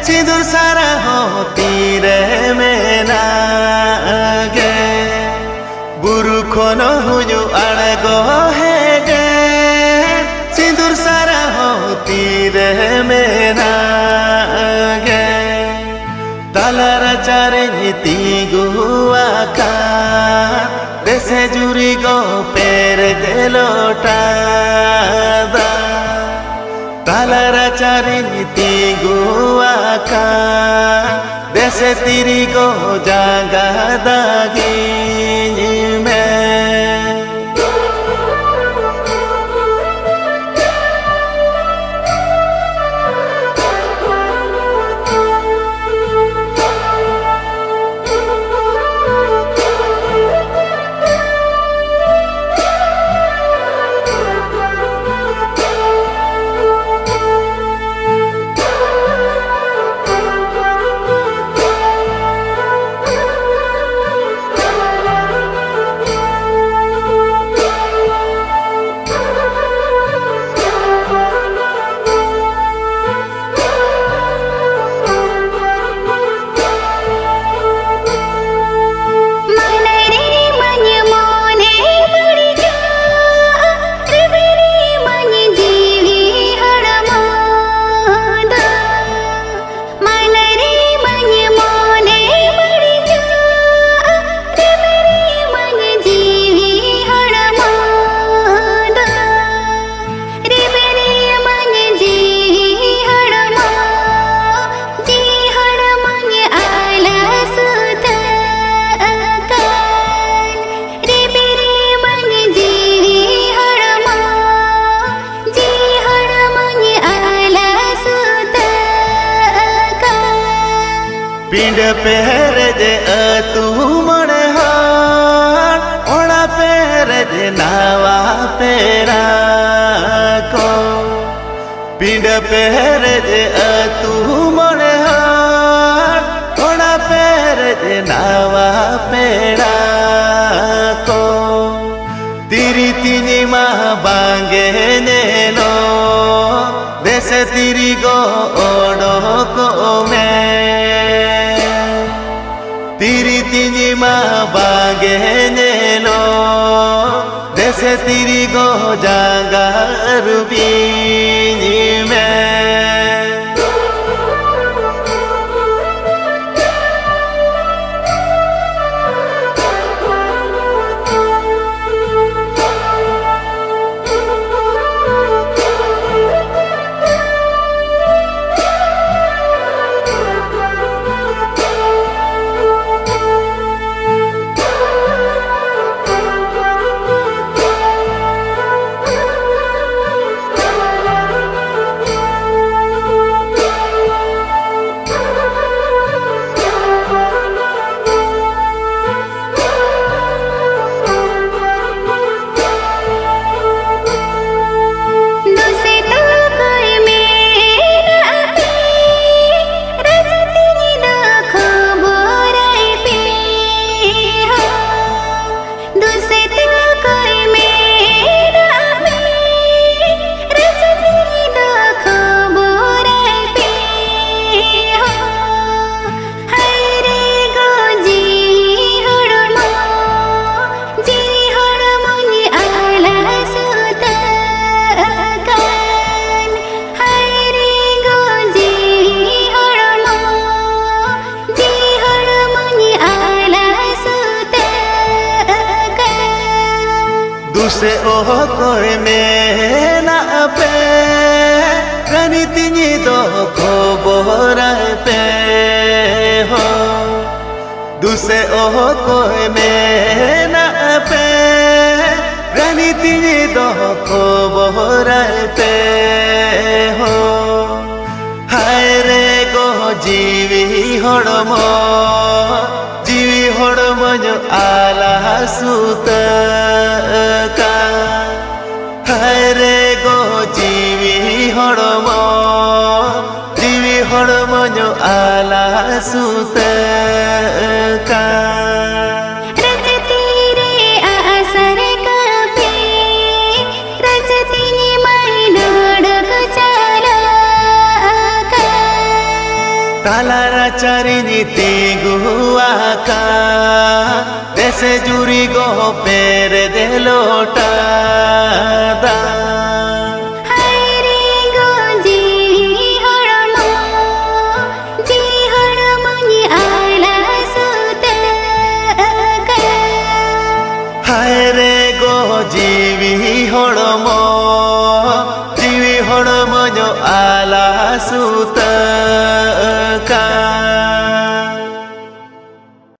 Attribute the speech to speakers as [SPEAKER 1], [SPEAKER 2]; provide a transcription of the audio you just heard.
[SPEAKER 1] सिंदूर सारा होती रे में नागे बुरु खोनो हुजु अड़गो है गे सिंदूर सारा होती रे में नागे तालारा चारे नीति गुआ का देसे जुरी गो पेर दे लोटा तालारा चारे नीति गुआ का देसे तिरी गो जागा दागी में पिंड पेर जे तू मणे हार ओड़ा पेर जे नावा पेरा को पिंड पेर जे तू मणे हार ओड़ा पेर जे नावा पेरा को तिरी तिनी माँ बांगे नेलो देश तिरी गो ओडो को में तिरी तिनी माँ बागे नेलो देसे तिरी गो जागा रुबीनी में koy mena pe rani tinyi do khoborai pe ho duse koy mena pe rani tinyi do khoborai pe ho hai re go jiwi hormo nyo ala sutaka hai re go jiwi hormo nyo ala sutaka talara cari niti guaka dese juri go pere de lota da
[SPEAKER 2] hai re go jiwi hormo ni ala sutaka
[SPEAKER 1] hai re go jiwi hormo nyo ala sutaka